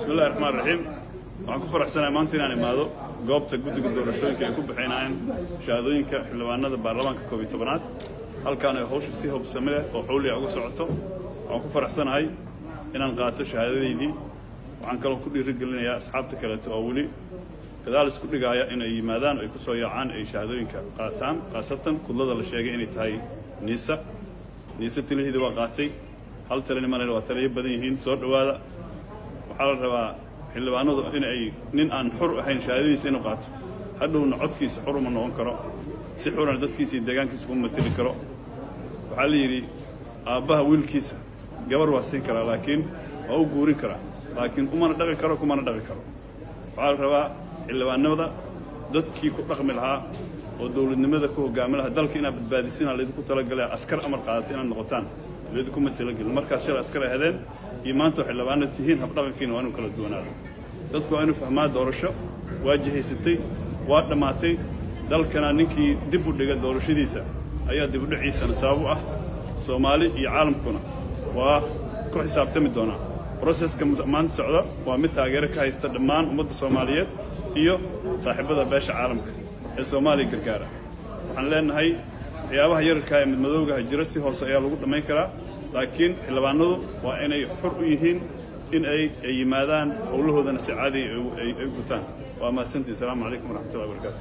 بسم الله الرحمن الرحيم. waxaan ku faraxsanahay maanta inaan imaado goobta guddiga doorashooyinka ay ku bixinayaan shahaadooyinka xildhibaanada baarlamaanka 11aad halkaan ay hawsha si hubsame leh oo xawli ugu socoto. waxaan ku faraxsanahay inaan qaato shahaadadeydii. waxaan kaloo ku dhiirigelinayaa asxaabta kale oo wali gadaal isku dhigaya in ay yimaadaan ay ku soo yaacaan ay shahaadooyinka qaataan qaasatan kudlada la sheegay inay tahay niisa tilihiida waa qaatay hal talin ma waa taliye badan yihiin soo dhawaada. waxaa la rabaa xildhibaanadu in ay nin aan xur ahayn shahaadadiisa inuu qaato hadhowna codkiisa xur uma noqon karo si xuran dadkiisa iyo deegaankiisa kuma matali karo. waxaa la yidhi aabbaha wiilkiisa gabar waa siin karaa laakiin waa u guurin karaa laakiin kumana dhaqi karo. waxaa la rabaa xildhibaanada dadkii ku dhaqmi lahaa oo dawladnimada ku hogaami lahaa dalka inaad badbaadisina laydinku talagalay askar amar qaadata inaad noqotaan laydinku matalagelin markaas shalay askar ay hadeen iyo maanta xildhibaanada tihiin habdhaqankiina waa inuu kala duwanaado. dadku waa inuu fahmaa doorasho waajihaysatay waa dhammaatay dalkana ninkii dib u dhiga doorashadiisa ayaa dib u dhiciisana sabab u ah. Soomaali iyo caalamkuna waa ku xisaabtami doonaa. broseska maanta socda waa mid taageero ka haysta dhammaan ummadda Soomaaliyeed iyo saaxiibada beesha caalamka ee Soomaaliya gargaara. waxaan leenahay waxyaabaha yararka ee madmadowga jira si hoose ayaa lagu dhamayn karaa laakiin xildhibaanadu waa inay xur u yihiin in ay yimaadaan howlahoodana si caadi ay gutaan. waa mahadsantihiin. Assalaamu calaykum waraxmatullahi wabarakaatu.